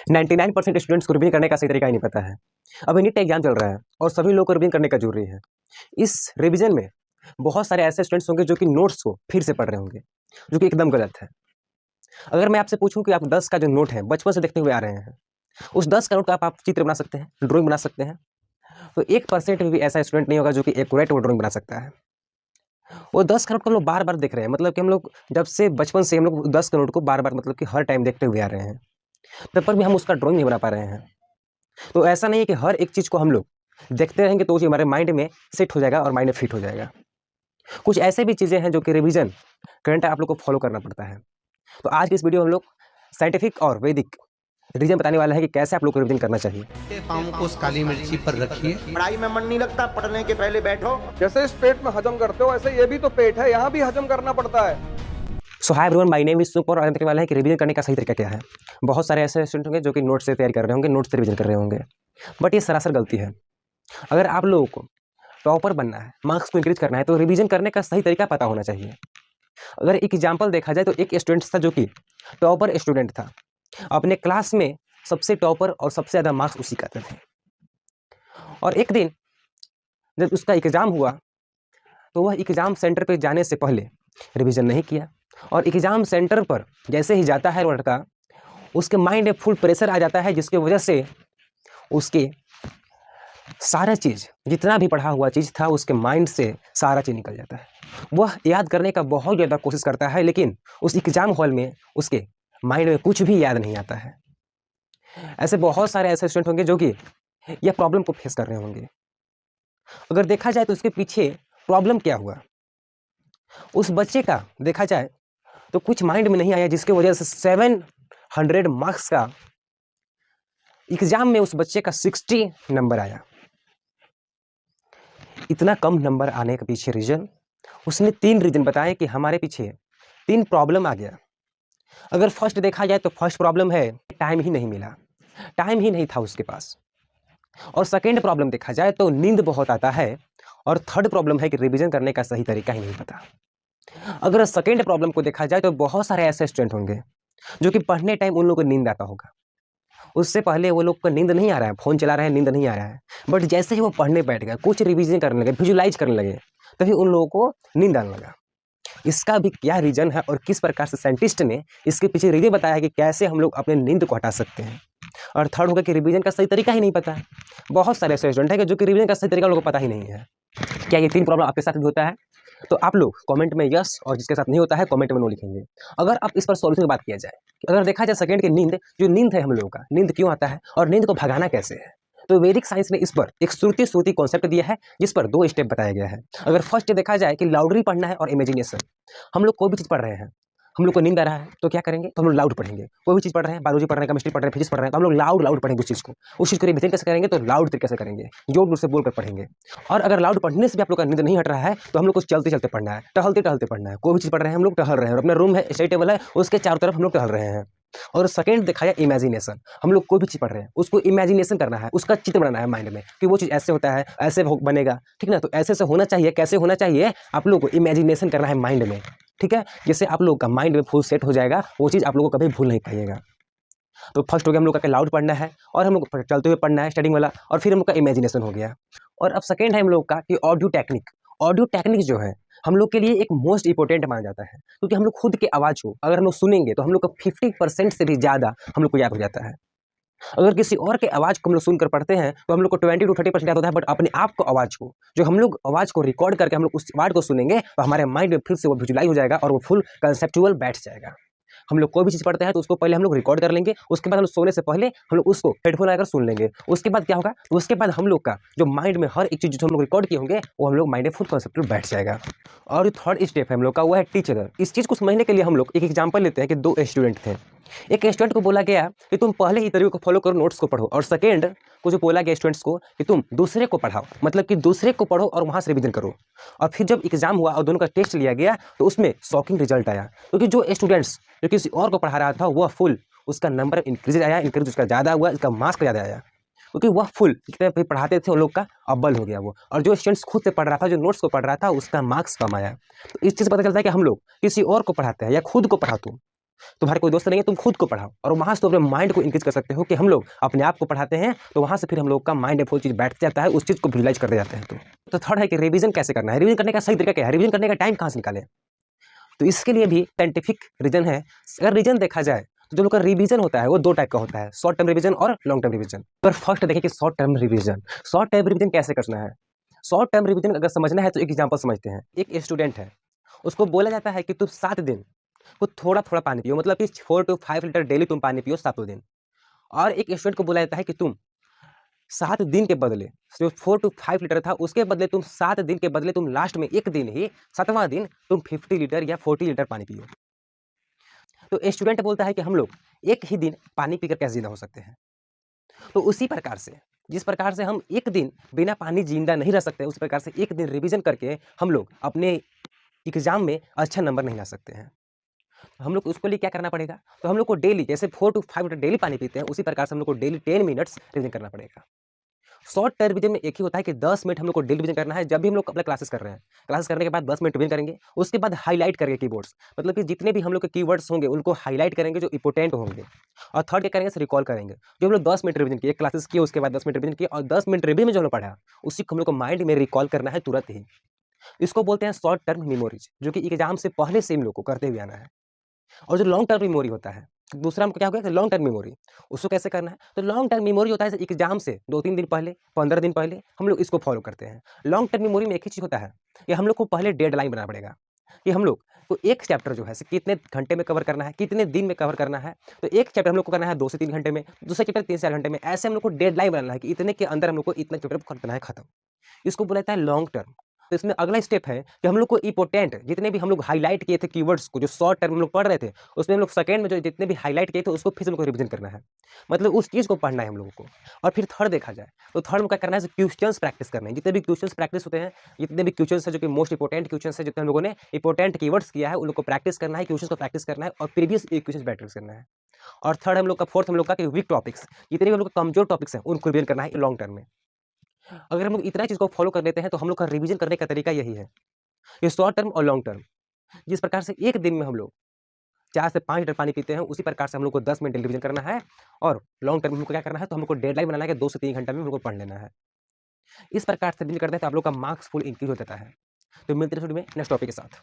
99% students को revision करने का सही तरीका ही नहीं पता है। अभी नीट एग्जाम चल रहा है और सभी लोग को रिवीजन करने का जरूरी है। इस रिवीजन में बहुत सारे ऐसे स्टूडेंट्स होंगे जो कि नोट्स को फिर से पढ़ रहे होंगे, जो कि एकदम गलत है। अगर मैं आपसे पूछूं कि आप 10 का जो नोट है बचपन से देखते हुए आ रहे हैं, उस 10 का नोट का आप चित्र बना सकते हैं, ड्राइंग बना सकते हैं, तो 1% भी ऐसा स्टूडेंट नहीं होगा जो कि एक्यूरेट वो ड्राइंग बना सकता है। वो 10 का नोट को हम लोग बार बार देख रहे हैं, मतलब कि हम लोग जब से बचपन से हम लोग 10 का नोट को बार बार मतलब कि हर टाइम देखते हुए आ रहे हैं, तब पर भी हम उसका ड्राइंग नहीं बना पा रहे हैं। तो ऐसा नहीं है कि हर एक चीज़ को हम लोग देखते रहेंगे तो उसी हमारे माइंड में सेट हो जाएगा और माइंड में फिट हो जाएगा। कुछ ऐसे भी चीज़ें हैं जो कि रिवीजन करंट आप लोग को फॉलो करना पड़ता है। तो आज की इस वीडियो में हम लोग साइंटिफिक और वैदिक रीजन बताने वाला है कि कैसे आप लोग को रिवीजन करना चाहिए। पाँव को उस काली मिर्ची पर रखिए। पढ़ाई में मन नहीं लगता, पढ़ने के पहले बैठो। जैसे इस पेट में हजम करते हो ऐसे ये भी तो पेट है, यहाँ भी हजम करना पड़ता है। So hi everyone, my name is super और बताने वाला है कि रिवीजन करने का सही तरीका क्या है। बहुत सारे ऐसे स्टूडेंट होंगे जो कि नोट से तैयारी कर रहे होंगे, नोट से रिवीजन कर रहे होंगे, बट ये सरासर गलती है। अगर आप लोगों को टॉपर बनना है, मार्क्स को इंक्रीज करना है, तो रिवीजन करने का सही तरीका पता होना चाहिए। अगर एक एग्जाम्पल देखा जाए तो एक स्टूडेंट था जो कि टॉपर स्टूडेंट था, अपने क्लास में सबसे टॉपर और सबसे ज़्यादा मार्क्स उसी का थे। और एक दिन जब उसका एग्ज़ाम हुआ तो वह एग्ज़ाम सेंटर पे जाने से पहले रिवीजन नहीं किया, और एग्ज़ाम सेंटर पर जैसे ही जाता है वो लड़का, उसके माइंड में फुल प्रेशर आ जाता है, जिसकी वजह से उसके सारा चीज़, जितना भी पढ़ा हुआ चीज़ था, उसके माइंड से सारा चीज़ निकल जाता है। वह याद करने का बहुत ज़्यादा कोशिश करता है, लेकिन उस एग्ज़ाम हॉल में उसके माइंड में कुछ भी याद नहीं आता है। ऐसे बहुत सारे ऐसे स्टूडेंट होंगे जो कि यह प्रॉब्लम को फेस कर रहे होंगे। अगर देखा जाए तो उसके पीछे प्रॉब्लम क्या हुआ, उस बच्चे का देखा जाए तो कुछ माइंड में नहीं आया, जिसके वजह से 700 मार्क्स का एग्जाम में उस बच्चे का 60 नंबर आया। इतना कम नंबर आने के पीछे रीजन, उसने 3 रीजन बताए कि हमारे पीछे 3 प्रॉब्लम आ गया। अगर फर्स्ट देखा जाए तो फर्स्ट प्रॉब्लम है टाइम ही नहीं मिला, टाइम ही नहीं था उसके पास। और सेकेंड प्रॉब्लम देखा जाए तो नींद बहुत आता है। और थर्ड प्रॉब्लम है कि रिवीजन करने का सही तरीका ही नहीं पता। अगर सेकेंड प्रॉब्लम को देखा जाए तो बहुत सारे ऐसे स्टूडेंट होंगे जो कि पढ़ने टाइम उन लोगों को नींद आता होगा, उससे पहले वो लोग को नींद नहीं आ रहा है, फ़ोन चला रहे हैं, नींद नहीं आ रहा है, बट जैसे ही वो पढ़ने बैठ गए, कुछ रिवीजन करने लगे, विजुलाइज करने लगे, तभी उन लोगों को नींद आने लगा। इसका भी क्या रीज़न है और किस प्रकार से साइंटिस्ट ने इसके पीछे रीज़न बताया है कि कैसे हम लोग अपने नींद को हटा सकते हैं। और थर्ड होगा कि रिवीजन का सही तरीका ही नहीं पता है। बहुत सारे ऐसे स्टूडेंट हैं जो कि रिवीजन का सही तरीका लोगों को पता ही नहीं है। क्या ये 3 प्रॉब्लम आपके साथ भी होता है? तो आप लोग कमेंट में यस, और जिसके साथ नहीं होता है कमेंट में नो लिखेंगे। अगर आप इस पर सॉल्यूशन की बात किया जाए, अगर देखा जाए सेकंड की नींद, जो नींद है हम लोगों का, नींद क्यों आता है और नींद को भगाना कैसे है, तो वैदिक साइंस ने इस पर एक श्रुति कॉन्सेप्ट दिया है, जिस पर 2 स्टेप बताया गया है। अगर फर्स्ट देखा जाए कि लाउडली पढ़ना है और इमेजिनेशन। हम लोग कोई भी चीज़ पढ़ रहे हैं, हम लोग को नींद आ रहा है तो क्या करेंगे, तो हम लोग लाउड पढ़ेंगे। कोई भी चीज़ पढ़ रहे हैं, बायोलॉजी पढ़ रहे हैं, केमिस्ट्री पढ़ रहे हैं, फिजिक्स पढ़ रहे हैं, तो हम लोग लाउड पढ़ेंगे उस चीज़ को रिविजन कैसे करेंगे, तो लाउड तरीके से करेंगे, जोर से बोलकर पढ़ेंगे। और अगर लाउड पढ़ने से भी आप लोग का नींद नहीं हट रहा है तो हम लोग को चलते पढ़ना है, टहलते पढ़ना है। कोई भी चीज़ पढ़ रहे हैं, हम लोग टहल रहे हैं, और अपना रूम है, स्टडी टेबल है, उसके चारों तरफ हम लोग टहल रहे हैं। और सेकंड दिखाया इमेजिनेशन, हम लोग कोई भी चीज़ पढ़ रहे हैं उसको इमेजिनेशन करना है, उसका चित्र बनाना है माइंड में कि वो चीज़ ऐसे होता है, ऐसे बनेगा, ठीक ना। तो ऐसे से होना चाहिए, कैसे होना चाहिए, आप लोग को इमेजिनेशन करना है माइंड में, ठीक है। जैसे आप लोग का माइंड में फुल सेट हो जाएगा, वो चीज़ आप लोगों को कभी भूल नहीं पाइएगा। तो फर्स्ट हो गया हम लोग का लाउड पढ़ना है, और हम लोग चलते हुए पढ़ना है स्टडिंग वाला, और फिर हम लोग का इमेजिनेशन हो गया। और अब सेकेंड है हम लोग का कि ऑडियो टेक्निक। ऑडियो टेक्निक जो है हम लोग के लिए एक मोस्ट इंपॉर्टेंट माना जाता है, क्योंकि हम लोग खुद के आवाज़ को अगर हम लोग सुनेंगे तो हम लोग को 50% से भी ज़्यादा हम लोग को याद हो जाता है। अगर किसी और के आवाज़ को हम लोग सुनकर पढ़ते हैं तो हम लोग को 20 to 30% याद होता है, बट अपने आप को आवाज़ को, जो हम लोग आवाज़ को रिकॉर्ड करके हम लोग उस वर्ड को सुनेंगे तो हमारे माइंड में फिर से वो विजुलाइज हो जाएगा और वो फुल कंसेप्चुअल बैठ जाएगा। हम लोग कोई भी चीज़ पढ़ते हैं तो उसको पहले हम लोग रिकॉर्ड कर लेंगे, उसके बाद हम लोग सोने से पहले हम लोग उसको हेडफोन लगाकर सुन लेंगे। उसके बाद क्या होगा, उसके बाद हम लोग का जो माइंड में हर एक चीज़ जो हम लोग रिकॉर्ड किए होंगे वो हम लोग माइंड में फुल कंसेप्चुअल बैठ जाएगा। और थर्ड स्टेप है हम लोग का, वो है टीच अदर। इस चीज़ को समझने के लिए हम लोग एक एग्जाम्पल लेते हैं कि 2 स्टूडेंट थे। एक स्टूडेंट को बोला गया कि तुम पहले ही तरीके को फॉलो करो, नोट्स को पढ़ो, और सेकेंड को जो बोला गया स्टूडेंट्स को कि तुम दूसरे को पढ़ाओ, मतलब कि दूसरे को पढ़ो और वहाँ से रिवीजन करो। और फिर जब एग्जाम हुआ और दोनों का टेस्ट लिया गया तो उसमें शॉकिंग रिजल्ट आया, क्योंकि जो स्टूडेंट्स जो किसी और को पढ़ा रहा था वह फुल, उसका नंबर इंक्रीज उसका ज़्यादा हुआ, इसका मार्क्स ज़्यादा आया, क्योंकि वह फुल जितने पढ़ाते थे उन लोग का अव्वल हो गया वो। और जो स्टूडेंट्स खुद से पढ़ रहा था, जो नोट्स को पढ़ रहा था, उसका मार्क्स कम आया। तो इस चीज़ से पता चलता है कि हम लोग किसी और को पढ़ाते हैं या खुद को पढ़ाते हैं तुम्हारे कोई दोस्त नहीं है, तुम खुद को पढ़ाओ और वहाँ से तुम अपने माइंड को इंक्रीज कर सकते हो कि हम लोग अपने आप को पढ़ाते हैं तो वहाँ से फिर हम लोग का माइंड में वो चीज़ बैठ जाता है, उस चीज़ को विजुलाइज करते जाते हैं। तो थर्ड है कि रिवीजन कैसे करना है, रिवीजन करने का सही तरीका क्या है, रिवीजन करने का टाइम कहाँ से निकालें। तो इसके लिए भी साइंटिफिक रीजन है। अगर रीजन देखा जाए तो जो लोग का रिवीजन होता है वो दो टाइप का होता है, शॉर्ट टर्म रिवीजन और लॉन्ग टर्म रिवीजन। पर फर्स्ट देखें कि शॉर्ट टर्म रिवीजन कैसे करना है। शॉर्ट टर्म रिवीजन अगर समझना है तो एक एग्जांपल समझते हैं। एक स्टूडेंट है, उसको बोला जाता है कि तुम 7 दिन को थोड़ा थोड़ा पानी पियो, मतलब कि 4 to 5 लीटर डेली तुम पानी पियो 7 दिन। और एक स्टूडेंट को बोला जाता है कि तुम 7 दिन के बदले जो 4 to 5 लीटर था उसके बदले तुम 7 दिन के बदले तुम लास्ट में एक दिन ही 7वां दिन तुम 50 लीटर या 40 लीटर पानी पियो। तो स्टूडेंट बोलता है कि हम लोग एक ही दिन पानी पीकर कैसे जिंदा हो सकते हैं। तो उसी प्रकार से जिस प्रकार से हम एक दिन बिना पानी जिंदा नहीं रह सकते, उसी प्रकार से एक दिन रिवीजन करके हम लोग अपने एग्जाम में अच्छा नंबर नहीं ला सकते हैं। हम लोग को उसके लिए क्या करना पड़ेगा, तो हम लोग को डेली जैसे 4 to 5 लीटर डेली पानी पीते हैं उसी प्रकार से हम लोग को डेली 10 मिनट्स रिवीजन करना पड़ेगा। शॉर्ट टर्म रिवीजन में एक ही होता है कि 10 मिनट हम लोग को डेली रिवीजन करना है। जब भी हम लोग अपना क्लासेस कर रहे हैं, क्लासेस करने के बाद 10 मिनट रिवीजन करेंगे, उसके बाद हाईलाइट करेंगे कीवर्ड्स, मतलब कि जितने भी हम लोग के कीवर्ड्स होंगे उनको हाईलाइट करेंगे जो इंपॉर्टेंट होंगे। और थर्ड क्या करेंगे, रिकॉल करेंगे। जो हम लोग 10 मिनट रिवीजन किए, क्लासेस किए, उसके बाद 10 मिनट रिवीजन किए और 10 मिनट रिवीजन में जो हम लोग पढ़ा उसी को हम लोग को माइंड में रिकॉल करना है तुरंत ही। इसको बोलते हैं शॉर्ट टर्म मेमोरीज, जो कि एग्जाम से पहले से हम लोग को करते हुए आना है। और जो लॉन्ग टर्म मेमोरी होता है, दूसरा हमको क्या हो गया, लॉन्ग टर्म मेमोरी, उसको कैसे करना है। तो लॉन्ग टर्म मेमोरी होता है एग्जाम से 2-3 दिन पहले, 15 दिन पहले हम लोग इसको फॉलो करते हैं। लॉन्ग टर्म मेमोरी में एक ही चीज़ होता है कि हम लोग को पहले डेडलाइन बनाना पड़ेगा कि हम लोग को एक चैप्टर जो है कितने घंटे में कवर करना है, कितने दिन में कवर करना है। तो एक चैप्टर हम लोग को करना है 2 से 3 घंटे में, दूसरा चैप्टर 3 से 4 घंटे में। ऐसे हम लोग को डेडलाइन बनाना है कि इतने के अंदर हम लोग को इतना चैप्टर करना है खत्म। इसको बोला जाता है लॉन्ग टर्म। तो इसमें अगला स्टेप है कि हम लोग को इंपॉर्टेंट जितने भी हम लोग हाईलाइट किए थे कीवर्ड्स को, जो शॉर्ट टर्म हम लोग पढ़ रहे थे, उसमें हम लोग सेकंड में जो जितने भी हाईलाइट किए थे उसको फिर से हम लोग को रिवीजन करना है, मतलब उस चीज़ को पढ़ना है हम लोगों को। और फिर थर्ड देखा जाए तो थर्ड में क्या करना है, क्वेश्चंस प्रैक्टिस करना है। जितने भी क्वेश्चंस प्रैक्टिस होते हैं, जितने भी क्वेश्चंस है जो कि मोस्ट इंपॉर्टेंट क्वेश्चंस है, जितने हम लोगों ने इंपॉर्टेंट कीवर्ड्स किया है उन लोग को प्रैक्टिस करना है, क्वेश्चंस को प्रैक्टिस करना है और प्रीवियस क्वेश्चंस प्रैक्टिस करना है। और थर्ड हम लोग का, फोर्थ हम लोग का कि वीक टॉपिक्स, जितने भी हम लोग का कमजोर टॉपिक्स हैं उनको रिवीजन करना है लॉन्ग टर्म में। अगर हम लोग इतना चीज़ को फॉलो कर लेते हैं तो हम लोग का रिवीजन करने का तरीका यही है, ये शॉर्ट टर्म और लॉन्ग टर्म। जिस प्रकार से एक दिन में हम लोग 4 से 5 लीटर पानी पीते हैं उसी प्रकार से हम लोग को 10 मिनट रिवीजन करना है। और लॉन्ग टर्म में हमको क्या करना है, तो हम लोग को डेडलाइन बनाना है कि 2 से 3 घंटे में हम लोग को पढ़ लेना है। इस प्रकार से रिवीजन करते हैं तो आप लोग का मार्क्स फुल इंक्रीज हो जाता है। तो मिलते हैं नेक्स्ट टॉपिक के साथ।